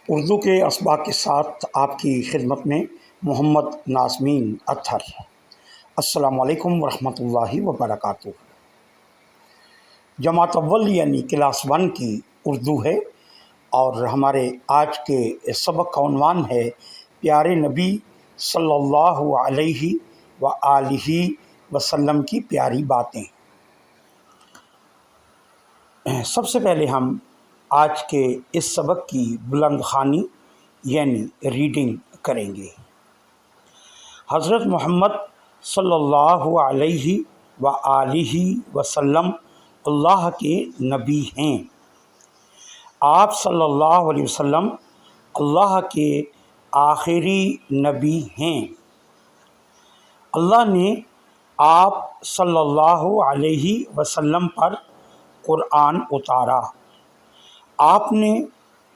اردو کے اسباق کے ساتھ آپ کی خدمت میں محمد نازمین اطہر۔ السلام علیکم ورحمۃ اللہ وبرکاتہ۔ جماعت اول یعنی کلاس 1 کی اردو ہے اور ہمارے آج کے سبق کا عنوان ہے پیارے نبی صلی اللہ علیہ وآلہ وسلم کی پیاری باتیں۔ سب سے پہلے ہم آج کے اس سبق کی بلند خوانی یعنی ریڈنگ کریں گے۔ حضرت محمد صلی اللہ علیہ وآلہ وسلم اللہ کے نبی ہیں۔ آپ صلی اللہ علیہ وسلم اللہ کے آخری نبی ہیں۔ اللہ نے آپ صلی اللہ علیہ وسلم پر قرآن اتارا۔ آپ نے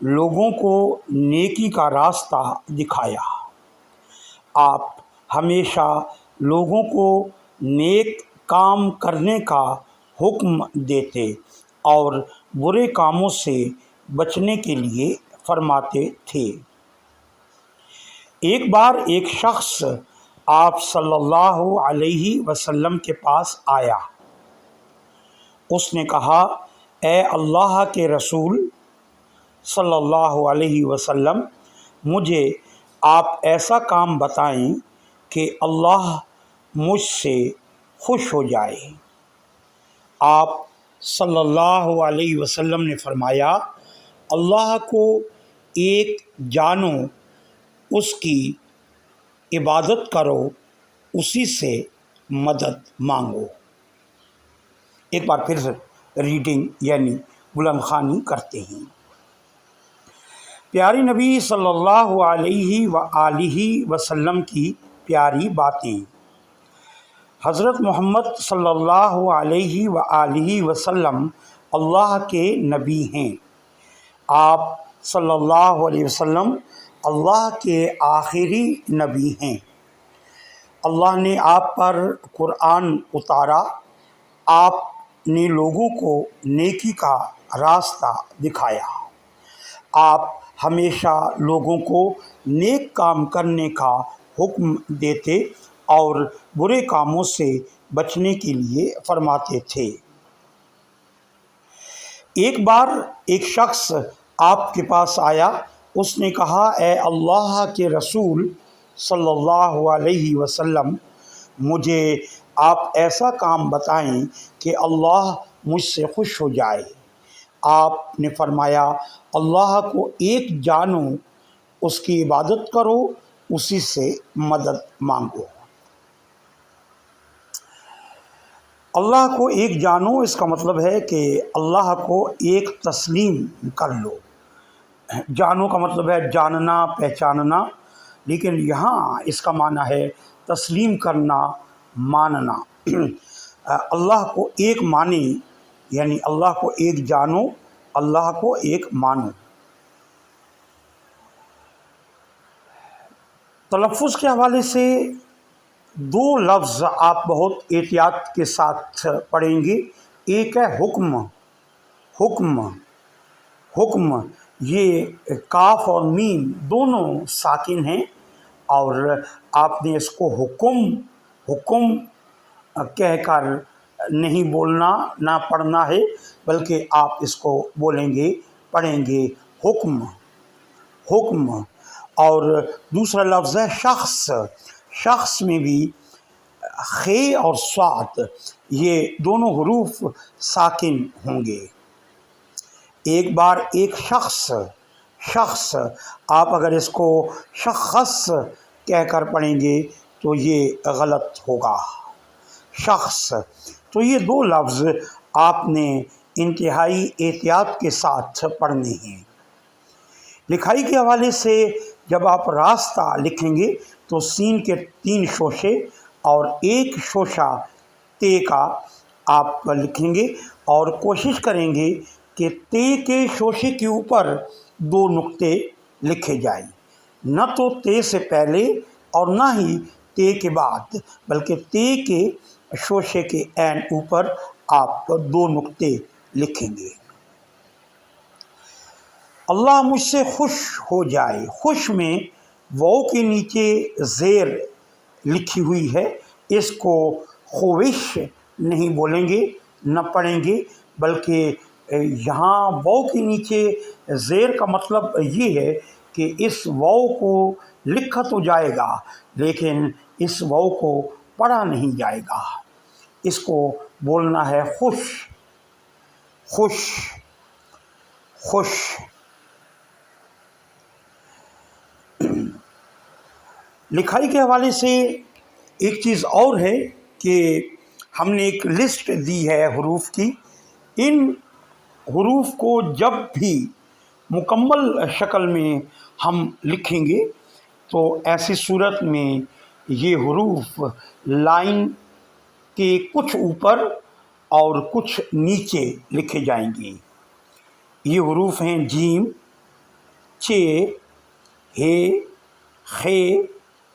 لوگوں کو نیکی کا راستہ دکھایا۔ آپ ہمیشہ لوگوں کو نیک کام کرنے کا حکم دیتے اور برے کاموں سے بچنے کے لیے فرماتے تھے۔ ایک بار ایک شخص آپ صلی اللہ علیہ وسلم کے پاس آیا۔ اس نے کہا، اے اللہ کے رسول صلی اللہ علیہ وسلم، مجھے آپ ایسا کام بتائیں کہ اللہ مجھ سے خوش ہو جائے۔ آپ صلی اللہ علیہ وسلم نے فرمایا، اللہ کو ایک جانو، اس کی عبادت کرو، اسی سے مدد مانگو۔ ایک بار پھر ریڈنگ یعنی بلند خوانی کرتے ہیں۔ پیاری نبی صلی اللہ علیہ وآلہ وسلم کی پیاری باتیں۔ حضرت محمد صلی اللہ علیہ وآلہ وسلم اللہ کے نبی ہیں۔ آپ صلی اللہ علیہ وسلم اللہ کے آخری نبی ہیں۔ اللہ نے آپ پر قرآن اتارا۔ آپ نے لوگوں کو نیکی کا راستہ دکھایا۔ آپ ہمیشہ لوگوں کو نیک کام کرنے کا حکم دیتے اور برے کاموں سے بچنے کے لیے فرماتے تھے۔ ایک بار ایک شخص آپ کے پاس آیا۔ اس نے کہا، اے اللہ کے رسول صلی اللہ علیہ وسلم، مجھے آپ ایسا کام بتائیں کہ اللہ مجھ سے خوش ہو جائے۔ آپ نے فرمایا، اللہ کو ایک جانو، اس کی عبادت کرو، اسی سے مدد مانگو۔ اللہ کو ایک جانو، اس کا مطلب ہے کہ اللہ کو ایک تسلیم کر لو۔ جانو کا مطلب ہے جاننا، پہچاننا، لیکن یہاں اس کا معنی ہے تسلیم کرنا، ماننا۔ اللہ کو ایک مانی، یعنی اللہ کو ایک جانو، اللہ کو ایک مانو۔ تلفظ کے حوالے سے دو لفظ آپ بہت احتیاط کے ساتھ پڑھیں گے۔ ایک ہے حکم۔ حکم حکم یہ کاف اور میم دونوں ساکن ہیں، اور آپ نے اس کو حکم کہہ کر نہیں بولنا، نہ پڑھنا ہے، بلکہ آپ اس کو بولیں گے، پڑھیں گے، حکم حکم۔ اور دوسرا لفظ ہے شخص۔ شخص میں بھی خ اور صاد یہ دونوں حروف ساکن ہوں گے۔ ایک بار ایک شخص آپ اگر اس کو شخص کہہ کر پڑھیں گے تو یہ غلط ہوگا۔ شخص، تو یہ دو لفظ آپ نے انتہائی احتیاط کے ساتھ پڑھنے ہیں۔ لکھائی کے حوالے سے جب آپ راستہ لکھیں گے تو سین کے 3 شوشے اور ایک شوشہ تے کا آپ لکھیں گے، اور کوشش کریں گے کہ تے کے شوشے کے اوپر 2 نقطے لکھے جائیں، نہ تو تے سے پہلے اور نہ ہی تے کے بعد، بلکہ تے کے شوشے کے عین اوپر آپ 2 نقطے لکھیں گے۔ اللہ مجھ سے خوش ہو جائے، خوش میں واو کے نیچے زیر لکھی ہوئی ہے، اس کو خوش نہیں بولیں گے، نہ پڑھیں گے، بلکہ یہاں واو کے نیچے زیر کا مطلب یہ ہے کہ اس واو کو لکھا تو جائے گا لیکن اس واو کو پڑھا نہیں جائے گا، اس کو بولنا ہے خوش، خوش، خوش۔ لکھائی کے حوالے سے ایک چیز اور ہے کہ ہم نے ایک لسٹ دی ہے حروف کی، ان حروف کو جب بھی مکمل شکل میں ہم لکھیں گے تو ایسی صورت میں یہ حروف لائن کے کچھ اوپر اور کچھ نیچے لکھے جائیں گے۔ یہ حروف ہیں جیم، چ، ہ، خ،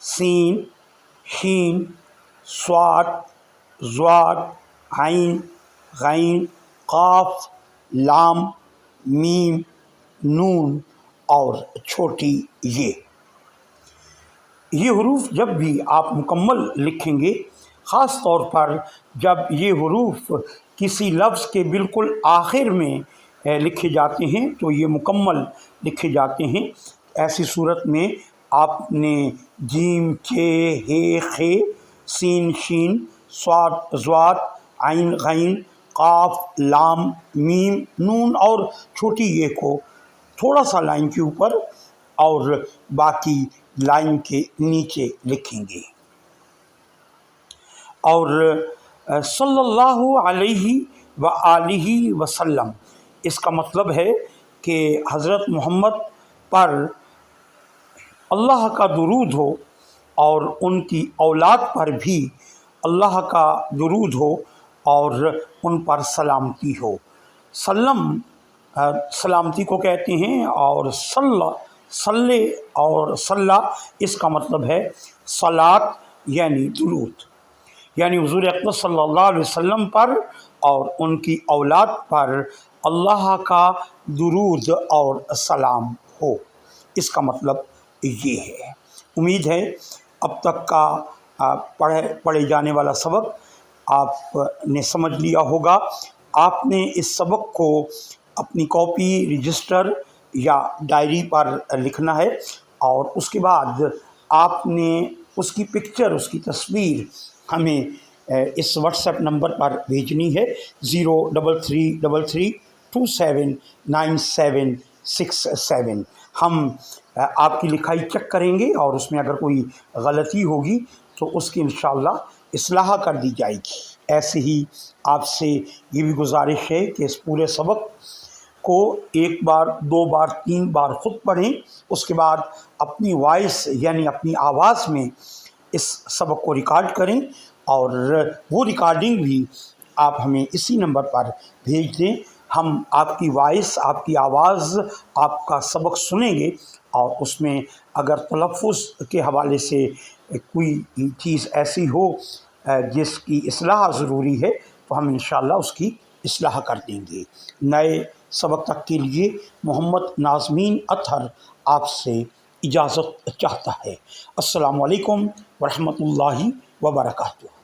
سین، شین، صاد، ضاد، عین، غین، قاف، لام، میم، نون اور چھوٹی یہ حروف جب بھی آپ مکمل لکھیں گے، خاص طور پر جب یہ حروف کسی لفظ کے بالکل آخر میں لکھے جاتے ہیں تو یہ مکمل لکھے جاتے ہیں، ایسی صورت میں آپ نے جیم، چ، ہ، خ، سین، شین، صاد، ضاد، عین، غین، قاف، لام، میم، نون اور چھوٹی یہ کو تھوڑا سا لائن کے اوپر اور باقی لائن کے نیچے لکھیں گے۔ اور صلی اللہ علیہ وآلہ وسلم، اس کا مطلب ہے کہ حضرت محمد پر اللہ کا درود ہو اور ان کی اولاد پر بھی اللہ کا درود ہو اور ان پر سلامتی ہو۔ سلم سلامتی کو کہتے ہیں، اور صلی اور صلی اس کا مطلب ہے صلاۃ یعنی درود، یعنی حضور اقدس صلی اللہ علیہ وسلم پر اور ان کی اولاد پر اللہ کا درود اور سلام ہو، اس کا مطلب یہ ہے۔ امید ہے اب تک کا پڑھے جانے والا سبق آپ نے سمجھ لیا ہوگا۔ آپ نے اس سبق کو اپنی کاپی، رجسٹر یا ڈائری پر لکھنا ہے اور اس کے بعد آپ نے اس کی پکچر، اس کی تصویر ہمیں اس واٹس ایپ نمبر پر بھیجنی ہے 03333279767۔ ہم آپ کی لکھائی چیک کریں گے اور اس میں اگر کوئی غلطی ہوگی تو اس کی انشاءاللہ اصلاح کر دی جائے گی۔ ایسے ہی آپ سے یہ بھی گزارش ہے کہ اس پورے سبق کو ایک بار، دو بار، تین بار خود پڑھیں، اس کے بعد اپنی وائس یعنی اپنی آواز میں اس سبق کو ریکارڈ کریں اور وہ ریکارڈنگ بھی آپ ہمیں اسی نمبر پر بھیج دیں۔ ہم آپ کی وائس، آپ کی آواز، آپ کا سبق سنیں گے اور اس میں اگر تلفظ کے حوالے سے کوئی چیز ایسی ہو جس کی اصلاح ضروری ہے تو ہم انشاءاللہ اس کی اصلاح کر دیں گے۔ نئے سبق تک کے لیے محمد ناظمین اطہر آپ سے اجازت چاہتا ہے۔ السلام علیکم ورحمۃ اللہ وبرکاتہ۔